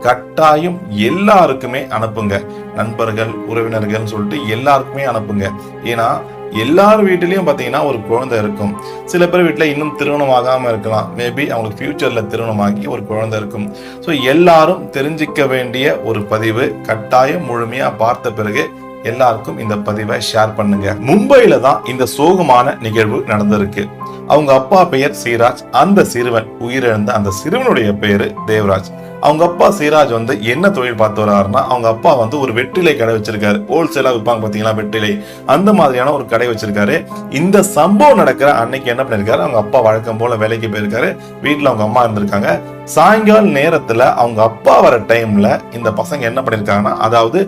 கட்டாயம் எல்லாருக்குமே அனுப்புங்க. நண்பர்கள், உறவினர்கள் சொல்லிட்டு எல்லாருக்குமே அனுப்புங்க. ஏன்னா எல்லார் வீட்டிலையும் பார்த்தீங்கன்னா ஒரு குழந்தை இருக்கும். சில பேர் வீட்டில் இன்னும் திருமணம் ஆகாமல் இருக்கலாம். மேபி அவங்களுக்கு ஃபியூச்சர்ல திருமணமாகி ஒரு குழந்தை இருக்கும். ஸோ எல்லாரும் தெரிஞ்சிக்க வேண்டிய ஒரு பதிவு. கட்டாயம் முழுமையா பார்த்த பிறகு எல்லாருக்கும் இந்த பதிவை ஷேர் பண்ணுங்க. மும்பையில தான் இந்த சோகமான நிகழ்வு நடந்திருக்கு. அவங்க அப்பா பெயர் சீராஜ். அந்த சிறுவன் உயிரிழந்த அந்த சிறுவனுடைய பேரு தேவராஜ். அவங்க அப்பா சீராஜ் என்ன தொழில் பார்த்து வர்றாருன்னா, அவங்க அப்பா ஒரு வெற்றிலை கடை வச்சிருக்காரு. ஹோல்சேலா விற்பாங்க பாத்தீங்களா வெற்றிலை, அந்த மாதிரியான ஒரு கடை வச்சிருக்காரு. இந்த சம்பவம் நடக்கிற அன்னைக்கு என்ன பண்ணிருக்காரு, அவங்க அப்பா வழக்கம் போல வேலைக்கு போயிருக்காரு. வீட்டுல அவங்க அம்மா இருந்திருக்காங்க. சாயங்கால நேரத்துல அவங்க அப்பா வர டைம்ல இந்த பசங்க என்ன பண்ணிருக்காங்கன்னா, அதாவது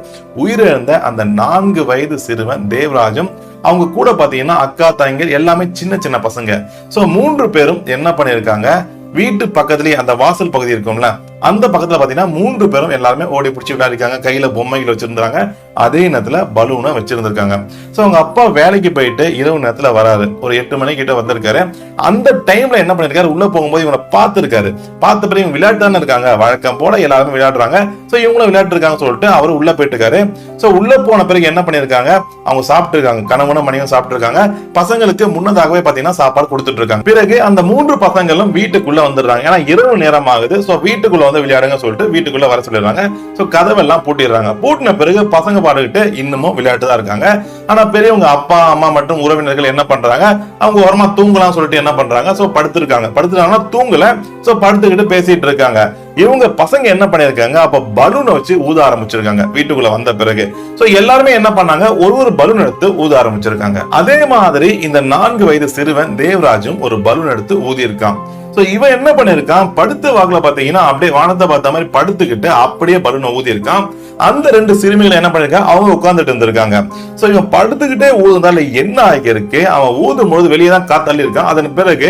உயிரிழந்த அந்த 4 வயது சிறுவன் தேவராஜும் அவங்க கூட பாத்தீங்கன்னா அக்கா தங்கைகள் எல்லாமே சின்ன சின்ன பசங்க. சோ 3 பேரும் என்ன பண்ணிருக்காங்க, வீட்டு பக்கத்துலயே அந்த வாசல் பகுதி இருக்கும்ல, அந்த பக்கத்துல பாத்தீங்கன்னா 3 பேரும் எல்லாருமே ஓடி பிடிச்சி விளையாடிருக்காங்க. கையில பொம்மைகள் வச்சிருந்தாங்க. அதே நேரத்துல பலூனை வச்சிருந்திருக்காங்க. சோ அவங்க அப்பா வேலைக்கு போயிட்டு இரவு நேரத்துல வராரு. ஒரு 8 மணி கிட்ட வந்திருக்காரு. அந்த டைம்ல என்ன பண்ணிருக்காரு, உள்ள போகும்போது இவனை பார்த்திருக்காரு. பார்த்த பிறகு இவங்க விளையாட்டு தானே இருக்காங்க, வழக்கம் போல எல்லாருமே விளையாடுறாங்க. சோ இவங்களும் விளையாட்டு இருக்காங்க சொல்லிட்டு அவரு உள்ள போயிட்டு இருக்காரு. சோ உள்ள போன பிறகு என்ன பண்ணிருக்காங்க, அவங்க சாப்பிட்டு இருக்காங்க. கணவனும் மனைவியும் சாப்பிட்டு இருக்காங்க. பசங்களுக்கு முன்னதாகவே பாத்தீங்கன்னா சாப்பாடு கொடுத்துட்டு இருக்காங்க. பிறகு அந்த 3 பசங்களும் வீட்டுக்குள்ள வந்துடுறாங்க. ஏன்னா இரவு நேரம் ஆகுது. சோ வீட்டுக்குள்ள விளையாடுங்க சொல்லிட்டு வீட்டுக்குள்ள வர சொல்லிடுறாங்க. சோ கதவெல்லாம் பூட்டிடுறாங்க. பூட்டின பிறகு பசங்க பாடுகிட்டு இன்னமும் விளையாட்டு தான் இருக்காங்க. ஆனா பெரியவங்க அப்பா அம்மா மற்றும் உறவினர்கள் என்ன பண்றாங்க, அவங்க ஓரமா தூங்கலாம் சொல்லிட்டு என்ன பண்றாங்க, சோ படுத்துருக்காங்கன்னா தூங்கல. சோ படுத்துக்கிட்டு பேசிட்டு இருக்காங்க. இவங்க பசங்க என்ன பண்ணிருக்காங்க, அப்ப பலூனை வச்சு ஊத ஆரம்பிச்சிருக்காங்க வீட்டுக்குள்ள வந்த பிறகு. சோ எல்லாருமே என்ன பண்ணாங்க, ஒரு பலூன் எடுத்து ஊத ஆரம்பிச்சிருக்காங்க. அதே மாதிரி இந்த 4 வயது சிறுவன் தேவராஜும் ஒரு பலூன் எடுத்து ஊதி இருக்கான். சோ இவன் என்ன பண்ணிருக்கான், படுத்து வாக்குல பாத்தீங்கன்னா அப்படியே வானத்தை பார்த்த மாதிரி படுத்துக்கிட்டு அப்படியே பலூனை ஊதி இருக்கான். அந்த 2 சிறுமிகளை என்ன பண்ணிருக்காங்க, அவங்க உட்கார்ந்துட்டு இருந்திருக்காங்க. சோ இவன் படுத்துக்கிட்டே ஊதுனால என்ன ஆகிருக்கு, அவன் ஊதும் போது வெளியே தான் காத்தள்ளி இருக்கான். அதன் பிறகு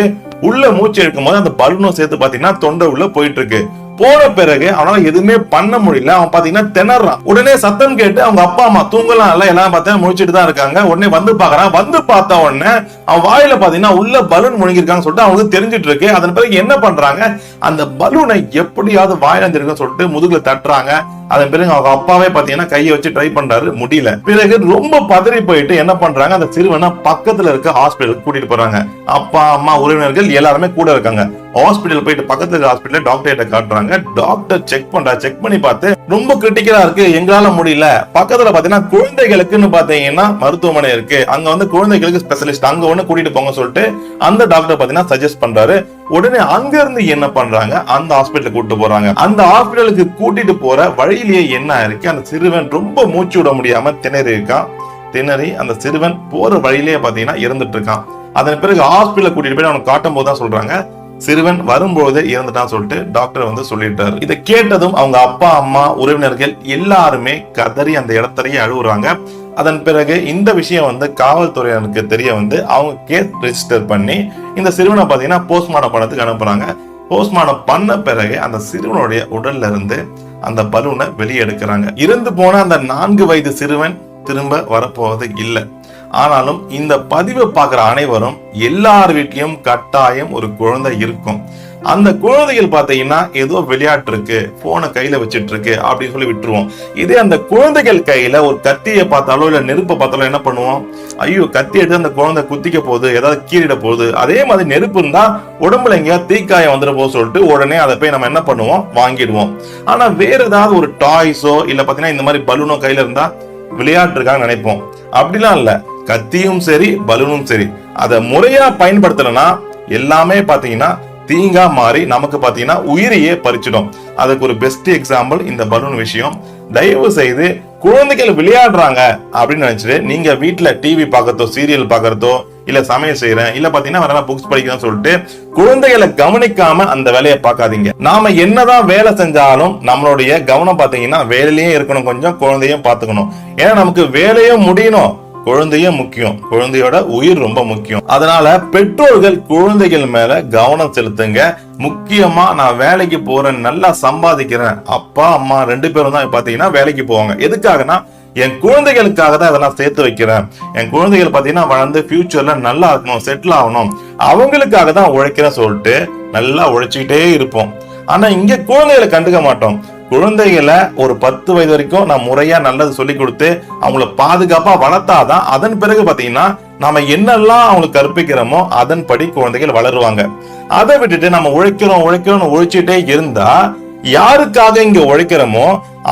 உள்ள மூச்சு எடுக்கும் போது அந்த பலூனும் சேர்த்து பாத்தீங்கன்னா தொண்டை உள்ள போயிட்டு இருக்கு. போன பிறகு அவனால எதுவுமே பண்ண முடியல. அவன் பாத்தீங்கன்னா திணறான். உடனே சத்தம் கேட்டு அவங்க அப்பா அம்மா தூங்கலாம் இல்ல, எல்லாம் பார்த்தா முடிச்சுட்டு தான் இருக்காங்க. உடனே வந்து பாக்குறான். வந்து பார்த்த உடனே அவன் வாயில பாத்தீங்கன்னா உள்ள பலூன் முழுங்கிருக்கான்னு சொல்லிட்டு அவங்களுக்கு தெரிஞ்சிட்டு இருக்கு. அதன் பிறகு என்ன பண்றாங்க, அந்த பலூனை எப்படியாவது வாயில இருக்குன்னு சொல்லிட்டு முதுகுல தட்டுறாங்க. அதன் பிறகு அவங்க அப்பாவே பாத்தீங்கன்னா கையை வச்சு ட்ரை பண்றாரு, முடியல. பிறகு ரொம்ப பதறி போயிட்டு என்ன பண்றாங்க, அந்த சிறுவனை பக்கத்துல இருக்க ஹாஸ்பிட்டலுக்கு கூட்டிட்டு போறாங்க. அப்பா அம்மா உறவினர்கள் எல்லாருமே கூட இருக்காங்க. ஹாஸ்பிட்டல் போயிட்டு பக்கத்துல இருக்க ஹாஸ்பிட்டல் டாக்டர் காட்டுறாங்க. டாக்டர் செக் பண்ணி பார்த்து ரொம்ப கிரிட்டிக்கலா இருக்கு, எங்களால முடியல. பக்கத்துல பாத்தீங்கன்னா குழந்தைகளுக்குன்னு பாத்தீங்கன்னா மருத்துவமனை இருக்கு, அங்க குழந்தைகளுக்கு ஸ்பெஷலிஸ்ட் அங்க கூட்டிட்டு போங்க சொல்லிட்டு அந்த டாக்டர் பாத்தீங்கன்னா சஜஸ்ட் பண்றாரு. உடனே அங்க இருந்து என்ன பண்றாங்க, அந்த ஹாஸ்பிட்டலுக்கு கூட்டிட்டு போறாங்க. அந்த ஹாஸ்பிட்டலுக்கு கூட்டிட்டு போற வழியிலேயே என்ன இருக்கு, அந்த சிறுவன் ரொம்ப மூச்சு விட முடியாம திணறி அந்த சிறுவன் போற வழியிலேயே பாத்தீங்கன்னா இறந்துட்டு இருக்கான். அதன் பிறகு ஹாஸ்பிட்டல் கூட்டிட்டு போய் அவனுக்கு காட்டும் போதுதான் சொல்றாங்க, சிறுவன் வரும்போது இறந்துட்டான் சொல்லிட்டு டாக்டர் சொல்லிட்டாரு. இதை கேட்டதும் அவங்க அப்பா அம்மா உறவினர்கள் எல்லாருமே கதறி அந்த இடத்துலயே அழுகுறாங்க. அதன் பிறகு இந்த விஷயம் காவல்துறையினருக்கு தெரிய அவங்க கேஸ் ரெஜிஸ்டர் பண்ணி இந்த சிறுவனை பாத்தீங்கன்னா போஸ்ட்மார்ட்டம் பண்ணதுக்கு அனுப்புறாங்க. போஸ்ட்மார்ட்டம் பண்ண பிறகு அந்த சிறுவனுடைய உடல்ல இருந்து அந்த பலூனை வெளியே எடுக்கிறாங்க. இறந்து போன அந்த 4 வயது சிறுவன் திரும்ப வரப்போவது இல்லை. ஆனாலும் இந்த பதிவை பார்க்கிற அனைவரும் எல்லார் வீட்லயும் கட்டாயம் ஒரு குழந்தை இருக்கும். அந்த குழந்தைகள் பாத்தீங்கன்னா ஏதோ விளையாட்டு இருக்கு, போனை கையில வச்சிட்டு இருக்கு அப்படின்னு சொல்லி விட்டுருவோம். இதே அந்த குழந்தைகள் கையில ஒரு கத்தியை பார்த்தாலோ இல்ல நெருப்பை பார்த்தாலோ என்ன பண்ணுவோம், ஐயோ கத்தி எடுத்து அந்த குழந்தை குத்திக்க போகுது, ஏதாவது கீறிட போகுது. அதே மாதிரி நெருப்பு இருந்தா உடம்புல எங்கேயா தீக்காயம் வந்துட போது சொல்லிட்டு உடனே அதை போய் நம்ம என்ன பண்ணுவோம், வாங்கிடுவோம். ஆனா வேற ஏதாவது ஒரு டாய்ஸோ இல்ல பாத்தீங்கன்னா இந்த மாதிரி பலூனோ கையில இருந்தா விளையாட்டு இருக்கான்னு நினைப்போம். அப்படிலாம் இல்ல, கத்தியும் சரி பலூனும் சரி அதை முறையா பயன்படுத்தலன்னா எல்லாமே பாத்தீங்கன்னா தீங்கா மாறி நமக்கு பாத்தீங்கன்னா உயிரையே பறிச்சிடும். அதுக்கு ஒரு பெஸ்ட் எக்ஸாம்பிள் இந்த பலூன் விஷயம். தயவு செய்து குழந்தைகள் விளையாடுறாங்க அப்படின்னு நினைச்சிட்டு நீங்க வீட்டுல டிவி பாக்கிறதோ சீரியல் பாக்கிறதோ இல்ல சமையல் செய்யறேன் இல்ல பாத்தீங்கன்னா வேற புக்ஸ் படிக்கிறேன்னு சொல்லிட்டு குழந்தைகளை கவனிக்காம அந்த வேலையை பார்க்காதீங்க. நாம என்னதான் வேலை செஞ்சாலும் நம்மளுடைய கவனம் பாத்தீங்கன்னா வேலையிலேயே இருக்கணும், கொஞ்சம் குழந்தையும் பாத்துக்கணும். ஏன்னா நமக்கு வேலையும் முடியணும், குழந்தையும் முக்கியம், குழந்தையோட உயிர் ரொம்ப முக்கியம். அதனால பெற்றோர்கள் குழந்தைகள் மேல கவனம் செலுத்துங்க. முக்கியமா நான் வேலைக்கு போறேன், நல்லா சம்பாதிக்கிறேன், அப்பா அம்மா 2 பேரும் தான் பாத்தீங்கன்னா வேலைக்கு போவாங்க. எதுக்காகனா என் குழந்தைகளுக்காக தான் இதெல்லாம் சேர்த்து வைக்கிறேன். என் குழந்தைகள் பாத்தீங்கன்னா வளர்ந்து ஃபியூச்சர்ல நல்லா இருக்கணும், செட்டில் ஆகணும், அவங்களுக்காக தான் உழைக்கிறேன் சொல்லிட்டு நல்லா உழைச்சிக்கிட்டே இருப்போம். ஆனா இங்க குழந்தைகளை கண்டுக்க மாட்டோம். குழந்தைகளை ஒரு 10 வயது வரைக்கும் நான் முறையா நல்லது சொல்லி கொடுத்து அவங்கள பாதுகாப்பா வளர்த்தாதான் அதன் பிறகு பாத்தீங்கன்னா நாம என்னெல்லாம் அவங்களுக்கு கற்பிக்கிறோமோ அதன்படி குழந்தைகள் வளருவாங்க. அதை விட்டுட்டு நம்ம உழைக்கிறோம் உழைச்சிட்டே இருந்தா யாருக்காக இங்க உழைக்கிறோமோ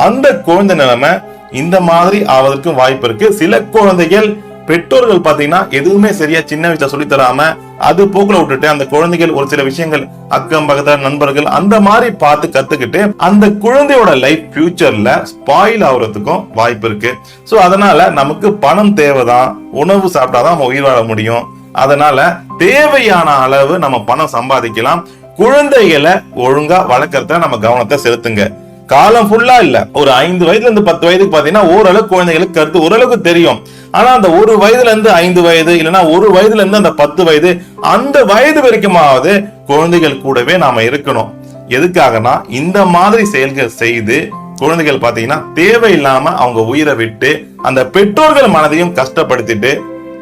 அந்த குழந்தை நிலைமை இந்த மாதிரி ஆவதற்கு வாய்ப்பு இருக்கு. சில குழந்தைகள் பெற்றோர்கள் பாத்தீங்கன்னா எதுவுமே சரியா சின்ன வயசுல சொல்லி தராம அது போக்குல விட்டுட்டு அந்த குழந்தைகள் ஒரு சில விஷயங்கள் அக்கம் பக்கத்துல நண்பர்கள் அந்த மாதிரி பார்த்து கத்துக்கிட்டு அந்த குழந்தையோட லைஃப் ஃபியூச்சர்ல ஸ்பாயில் ஆகுறதுக்கும் வாய்ப்பு இருக்கு. சோ அதனால நமக்கு பணம் தேவைதான், உணவு சாப்பிட்டாதான் நம்ம உயிர் வாழ முடியும். அதனால தேவையான அளவு நம்ம பணம் சம்பாதிக்கலாம். குழந்தைகளை ஒழுங்கா வளர்க்கறத நம்ம கவனத்தை செலுத்துங்க. காலம் ஃபுல்லா இல்ல, ஒரு 5 வயதுல இருந்து 10 வயதுக்கு பாத்தீங்கன்னா ஓரளவுக்கு குழந்தைகளுக்கு கருத்து ஓரளவுக்கு தெரியும். ஆனா அந்த 1 வயதுல இருந்து 5 வயது இல்லைன்னா 1 வயதுல இருந்து அந்த 10 வயது அந்த வயது வரைக்குமாவது குழந்தைகள் கூடவே நாம இருக்கணும். எதுக்காகனா இந்த மாதிரி செயல்கள் செய்து குழந்தைகள் பாத்தீங்கன்னா தேவையில்லாம அவங்க உயிரை விட்டு அந்த பெற்றோர்கள் மனதையும் கஷ்டப்படுத்திட்டு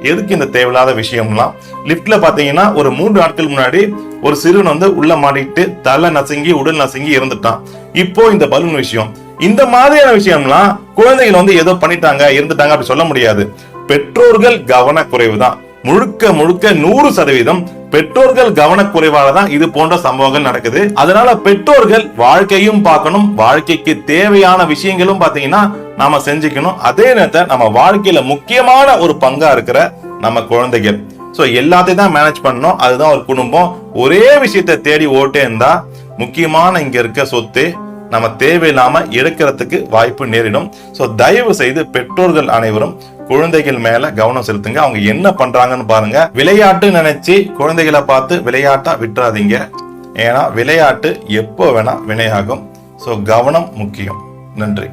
எதுக்கு இந்த தேவையில்லாத விஷயம்லாம். லிப்ட்ல பாத்தீங்கன்னா ஒரு 3 நாட்கள் முன்னாடி ஒரு சிறுவன் உள்ள மாட்டிட்டு தலை நசுங்கி உடல் நசுங்கி இறந்துட்டான். இப்போ இந்த பலூன் விஷயம், இந்த மாதிரியான விஷயம்லாம் குழந்தைகள் ஏதோ பண்ணிட்டாங்க இருந்துட்டாங்க அப்படி சொல்ல முடியாது. பெற்றோர்கள் கவனக்குறைவு தான். முழுக்க 100% பெற்றோர்கள் கவனக்குறைவால தான் இது போன்ற சம்பவங்கள் நடக்குது. அதனால பெற்றோர்கள் வாழ்க்கையும் பார்க்கணும், வாழ்க்கைக்கு தேவையான விஷயங்களும் பாத்தீங்கன்னா நாம செஞ்சுக்கணும். அதே நேரத்தை நம்ம வாழ்க்கையில முக்கியமான ஒரு பங்கா இருக்கிற நம்ம குழந்தைகள். சோ எல்லாத்தையும் தான் மேனேஜ் பண்ணணும். அதுதான் ஒரு குடும்பம். ஒரே விஷயத்தை தேடி ஓட்டே இருந்தா முக்கியமான இங்க இருக்க சொத்து நம்ம தேவையில்லாம எடுக்கிறதுக்கு வாய்ப்பு நேரிடும். சோ தயவு செய்து பெற்றோர்கள் அனைவரும் குழந்தைகள் மேல கவனம் செலுத்துங்க. அவங்க என்ன பண்றாங்கன்னு பாருங்க. விளையாட்டு நினைச்சு குழந்தைகளை பார்த்து விளையாட்டா விட்டுறாதீங்க. ஏன்னா விளையாட்டு எப்போ வேணா வினையாகும். சோ கவனம் முக்கியம். நன்றி.